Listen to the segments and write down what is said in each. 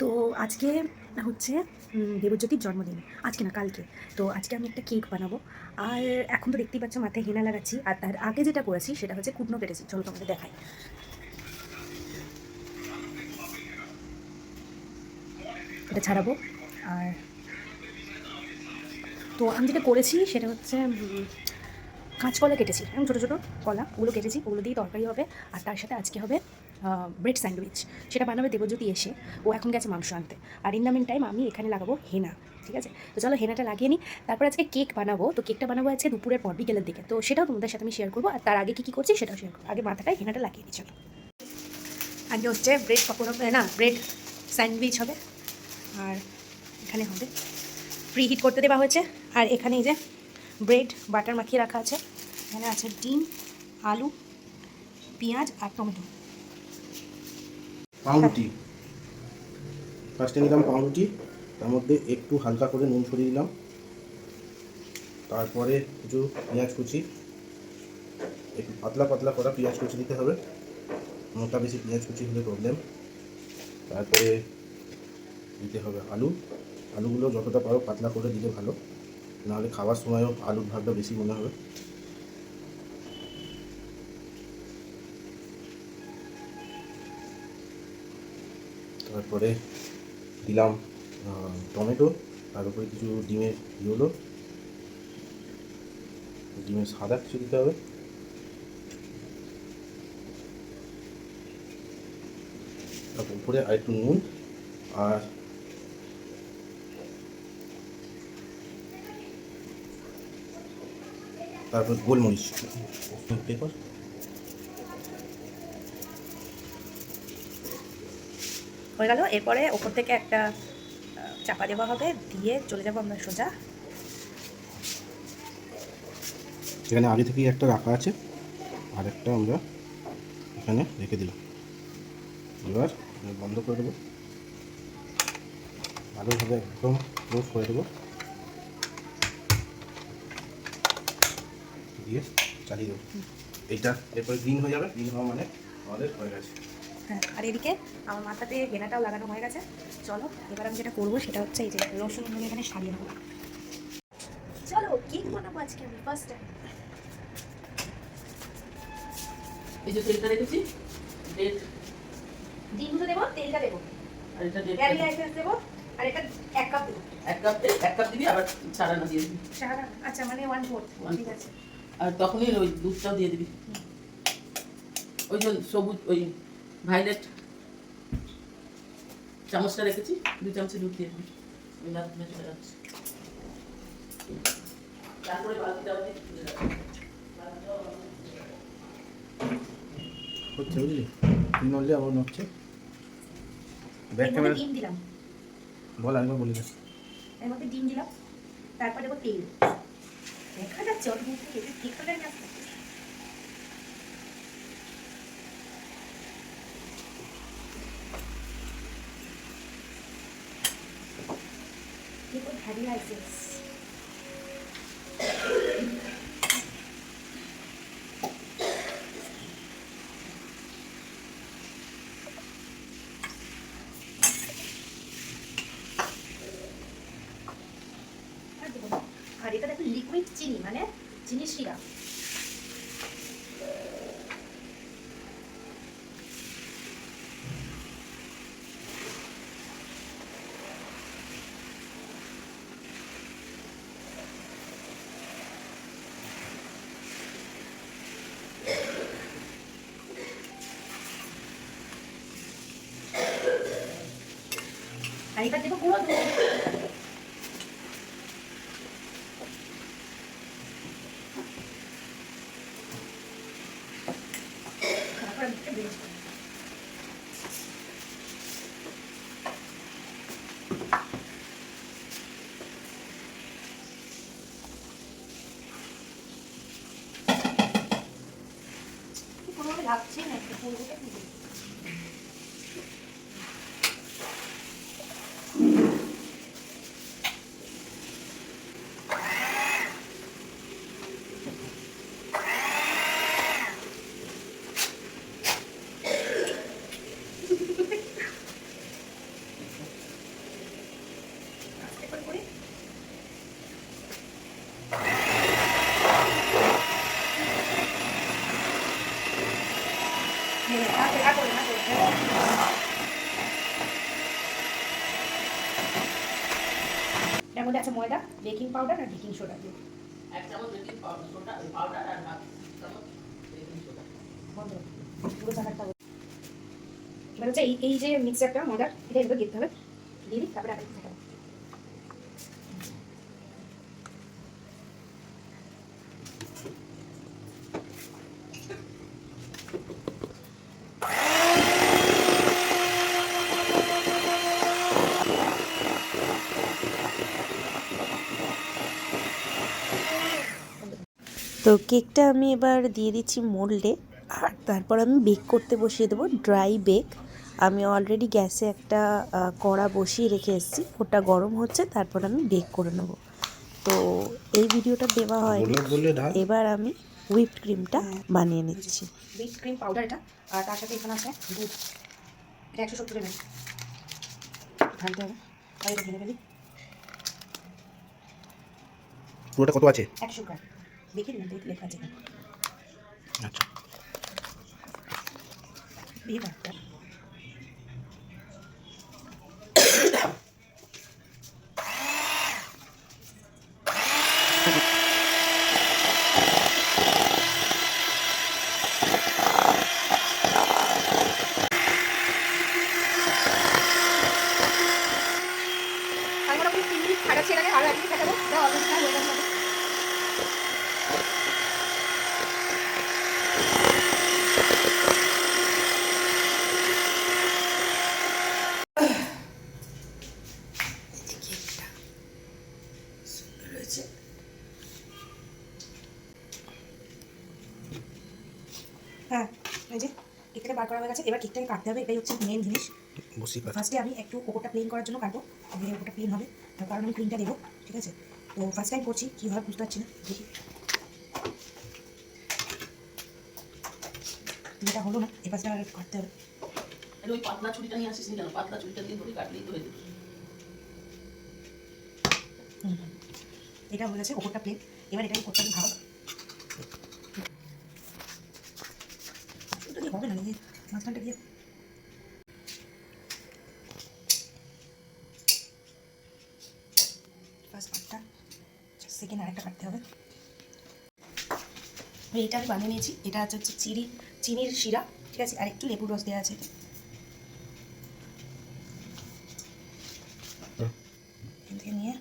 তো আজকে হচ্ছে দেবজ্যোতির জন্মদিন। আজকে না, কালকে। তো আজকে আমি একটা কেক বানাবো। আর এখন তো দেখতেই পাচ্ছ মাথায় হেনা লাগাচ্ছি। আর তার আগে যেটা করেছি সেটা হচ্ছে কুটনো কেটেছি। চলো তোমাদের দেখাই। এটা ছাড়াবো। আর তো আমি যেটা করেছি সেটা হচ্ছে কাঁচকলা কেটেছি, এবং ছোটো ছোটো কলা, ওগুলো কেটেছি, ওগুলো দিয়ে তরকারি হবে। আর তার সাথে আজকে হবে ব্রেড স্যান্ডউইচ। সেটা বানাবে দেবজ্যোতি এসে। ও এখন গেছে মাংস আনতে। আর ইন দ্য মিন টাইম আমি এখানে লাগাবো হেনা। ঠিক আছে, তো চলো হেনাটা লাগিয়ে নিই। তারপর আজকে কেক বানাবো। তো কেকটা বানাবো আজকে দুপুরের পর, বিকেলের দিকে। তো সেটাও তোমাদের সাথে আমি শেয়ার করবো। আর তার আগে কী কী করছি সেটাও শেয়ার করবো। আগে মাথাটায় হেনাটা লাগিয়ে দিই। চলো, আগে হচ্ছে ব্রেড পকোড়া হবে, না ব্রেড স্যান্ডউইচ হবে। আর এখানে হবে, প্রি হিট করতে দেওয়া হয়েছে। আর এখানে এই যে ব্রেড বাটার মাখিয়ে রাখা আছে। এখানে আছে ডিম, আলু, পেঁয়াজ আর টমেটো। পাউরুটি ফার্স্টে নিলাম পাউরুটি, তার মধ্যে একটু হালকা করে নুন ছড়িয়ে দিলাম। তারপরে কিছু পেঁয়াজ কুচি, একটু পাতলা পাতলা করা পেঁয়াজ কুচি দিতে হবে, মোটা বেশি পেঁয়াজ কুচি হলে প্রবলেম। তারপরে দিতে হবে আলু। আলুগুলো যতটা পারো পাতলা করে দিলে ভালো, নাহলে খাওয়ার সময়ও আলুর ভাগটা বেশি মনে হবে। তারপরে দিলাম টমেটো, তার উপরে কিছু ডিমের হলো, ডিমের সাদা কিছু দিতে হবে। তারপর উপরে আর একটু নুন, আর তারপর গোলমরিচ পেপার। হয়ে গেল। এরপরে ওপর থেকে একটা চাপা দেওয়া হবে, দিয়ে চলে যাবো আমরা সোজা। এখানে আগে থেকেই একটা রাখা আছে, আর একটা আমরা এখানে রেখে দিলাম। এবার বন্ধ করে দেবো, ভালোভাবে একদম ক্লোজ করে দেবো, দিয়ে চালিয়ে দেবো। এইটা এরপরে গ্রিন হয়ে যাবে, গ্রিন হওয়া মানে আমাদের হয়ে গেছে। হ্যাঁ, আর এদিকে আমার মাথাতে হেনাটাও লাগানো হয়ে গেছে। চলো, এবার আমি যেটা করবো সেটা হচ্ছে এই যে রসুন আমি এখানে সারিয়ে নেবো। চলো, কেক বানাবো আজকে আমি ফার্স্ট টাইম। এই যে তেলটা রেখেছি, ডিমগুলো দেবো, তেলটা দেবো, আর এটা ভ্যানিলা এসেন্স দেবো, আর এটা 1 কাপ দেবো। এক কাপ দিবি, আবার ছাড়ানো দিয়ে দিবি। সারা, আচ্ছা, মানে 1/4। ঠিক আছে। আর তখনই ওই দুধটাও দিয়ে দিবি। ওই যে সবুজ ওই ভাইলেট চামচটা রেখেছি, 2 চামচ দুধ দিয়ে দিবি। ওই লাল চলে যাচ্ছে। তারপরে বাকিটাও দিয়ে দিবি। হচ্ছে বুঝলি, গ্রিন হলে আবার হচ্ছে। ব্যাক এর মধ্যে ক্যামেরা ডিম দিলাম, বল, আরেকবার বলি। এর মধ্যে ডিম দিলাম, তারপর দেবো তেল। দেখা যাচ্ছে ওর মধ্যে কেক কাটার কাজ করছে। এরপর ভ্যানিলা এসেন্স। আর এটা দেখো লিকুইড চিনি, মানে চিনি সিরাপ। আর এটা দেবো গুঁড়ো দুধ। তারপর আমি এটা বের করব। কোনোভাবে লাগছে না, একটু পুরোটা দিয়ে মধ্যে আছে ময়দা, বেকিং পাউডার আর বেকিং সোডা দিয়ে। এক চামচ বেকিং পাউডার আর হাফ চামচ বেকিং সোডা। বন্ধ পুরো চাকারটা। এবার হচ্ছে এই যে মিক্সারটা ময়দার, এটা এগুলো দিতে হবে, দিয়ে দিই, তারপরে আরেকটু ফেটাবো। তো কেকটা আমি এবার দিয়ে দিচ্ছি মোল্ডে, আর তারপর আমি বেক করতে বসিয়ে দেবো, ড্রাই বেক। আমি অলরেডি গ্যাসে একটা কড়া বসিয়ে রেখে এসেছি, ওটা গরম হচ্ছে, তারপর আমি বেক করে নেব। তো এই ভিডিওটা দেওয়া হয়নি। এবার আমি হুইপড ক্রিমটা বানিয়ে নিচ্ছি। হুইপ ক্রিম পাউডার এটা, আর তার সাথে এখানে আছে দুধ। এটা 170 ml ঢালতে হবে। আর এটা ঢেলে ফেলি। পুরোটা কত আছে? 100 গ্রাম। দেখে নিন, দেখে লেখা আছে এখানে। আচ্ছা, দিয়ে দাও। আমি মোটামুটি 3 মিনিট ফাটাচ্ছি এটাকে, আরও 1 মিনিট ফাটাবো। এটা অলরেডি হয়ে গেছে। হ্যাঁ, এই যে কেকটাকে বার করা হয়ে গেছে। এবার কেকটাকে কাটতে হবে, এটাই হচ্ছে মেন জিনিস। বসি কাট। ফার্স্টে আমি একটু ওপরটা প্লেন করার জন্য কাটবো, ওপরটা প্লেন হবে, তার কারণ আমি ক্রিমটা দেবো, ঠিক আছে? তো ফার্স্ট টাইম করছি, কীভাবে বুঝতে পারছি না, দেখি। যেটা হলো না, এ পাশটা আর কাটতে হবে। আরে ওই পাতলা ছুরিটা নিয়ে আসিস নি কেন? পাতলা ছুরিটা দিয়ে ধরে কাটলেই তো হয়ে যাবে। এটা হয়ে গেছে ওপরটা প্লেন। এবার এটাকে করতে হবে ভাগ। ওটা দিয়ে হবে না, এই মাঝখানটা দিয়ে। ফার্স্ট পার্টটা, সেকেন্ড আরেকটা কাটতে হবে। এইটা আমি বানিয়ে নিয়েছি। এটা হচ্ছে চিনির শিরা, ঠিক আছে? আর একটু লেবুর রস দেওয়া আছে। এখান থেকে নিয়ে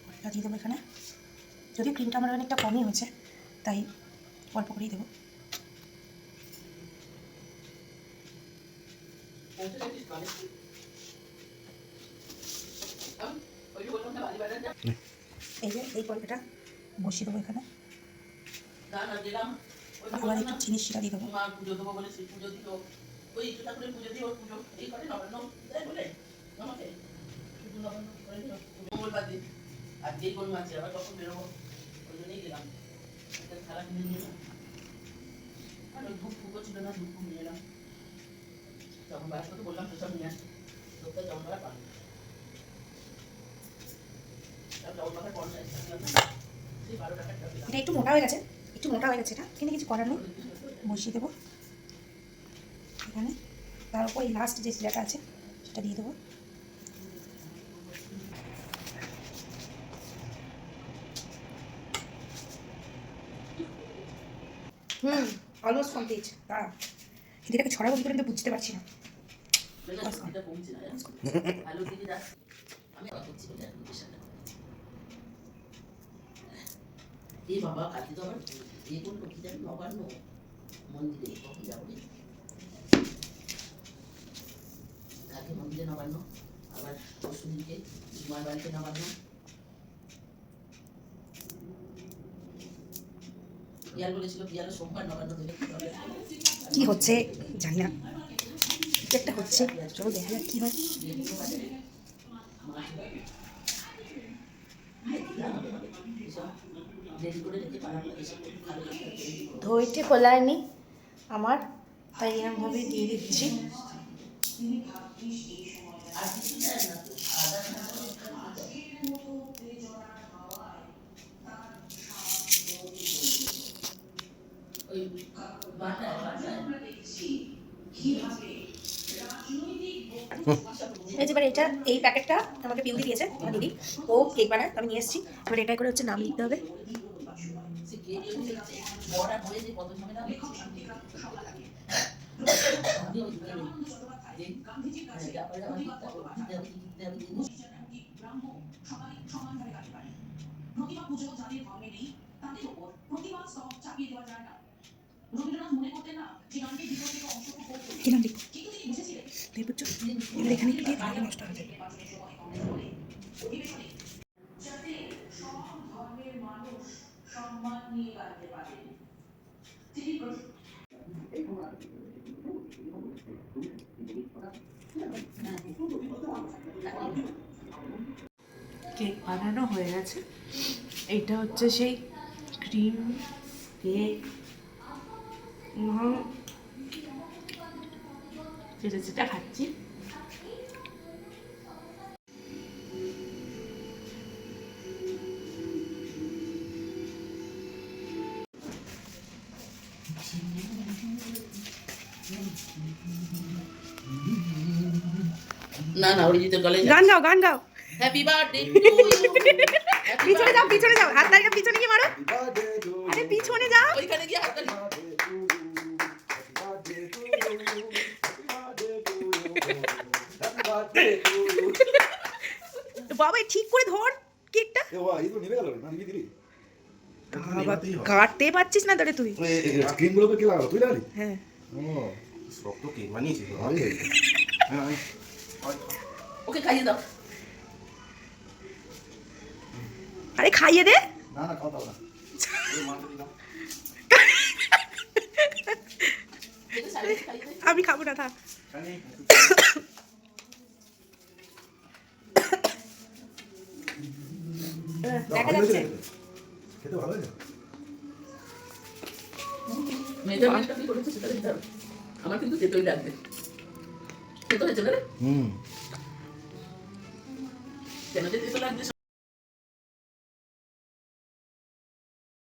পরেটা দিয়ে দেবো এখানে। যদিও ক্রিমটা আমার অনেকটা কমই হয়েছে, তাই অল্প করেই দেবো। এই যে এই পরোটাটা বসিয়ে দেবো এখানে। আবার একটু চিনির শিরা দিয়ে দেবো। পুজো দেবো বলে সেই পুজো দিল, ওই ইচ্ছুটা করে পুজো দিয়ে ওর পুজো এই করে নবান্ন দেয় বলে আমাকে শুধু নবান্ন করে দিল মঙ্গলবার দিন। আর যেই কোন মাঝে আবার তখন বেরোবো, ওই জন্যই গেলাম। একটা থালা কিনে নিয়ে এলাম, আর ওই ধূপ ফুকো ছিল না, ধূপ ফুক নিয়ে এলাম। যখন বাড়ির কথা বললাম সেসব নিয়ে আসতে লোকটা জল করা পান, জল করার পঞ্চায়েত সেই 12 টাকার এটা একটু মোটা হয়ে গেছে, এটা কিন্তু কিছু করার নেই। বসিয়ে দেবো এখানে, তার উপর এই লাস্ট যে শিরাটা আছে সেটা দিয়ে দেবো। Almost complete. দাঁড়া, এটাকে ছড়াবো কি করে কিন্তু বুঝতে পারছি না। এই বাবা কালকে তো আবার এই কোন লক্ষ্মী যাবে নবান্ন মন্দিরে, কখন যাবো রে? কালকে মন্দিরে নবান্ন, আবার পরশু দিনকে মার বাড়িতে নবান্ন। পিয়াল বলেছিল পিয়াল সোমবার নবান্ন দেবে। কি হচ্ছে জানি না, কিছু একটা হচ্ছে, চলো দেখা যাক কি হয়। ধৈর্য খোলায়নি আমার, তাই এরকমভাবে দিয়ে দিচ্ছি। এই যে এবার এটা এই প্যাকেটটা আমাকে পিউদি দিয়েছে আমার দিদি, ও কেক বানায়, আমি নিয়ে এসেছি। এবার এটাই করে হচ্ছে নাম লিখতে হবে। সে কেক এনে বড় আর বলে যে কত ঝামেলা হচ্ছে। কি নাম লিখবো? দেব বুঝছো? এবার এখানে একটু দিয়ে তাহলে নষ্ট হবে। কেক বানানো হয়ে গেছে। এইটা হচ্ছে সেই ক্রিম কেক, যেটা যেটা খাচ্ছি। না না ওই তো গলে গান গাও, গান গাও। Happy birthday to you. পিছনে যাও, পিছনে যাও, হাত লাগাও, পিছনে গিয়ে মারো। আরে পিছনে যাও। ওইখানে গিয়ে হাতটা বাবা ঠিক করে ধর কেকটা। বাবা কাটতে পারছিস না ধরে তুই। হ্যাঁ শক্ত কেক বানিয়েছি তো। ওকে খাইয়ে দাও। আরে খাইয়ে দে। না না খাওয়া দাও না। এটা সাইডে খাইয়ে দে। আমি খাবো না, থাক। দেখা যাচ্ছে। খেতে ভালো লাগে। মেজারমেন্টটা কি করেছে সেটা দিতে হবে। আমার কিন্তু তেতই লাগবে। তেতো হয়েছে না রে? হুম। কেন যে তেতো লাগবে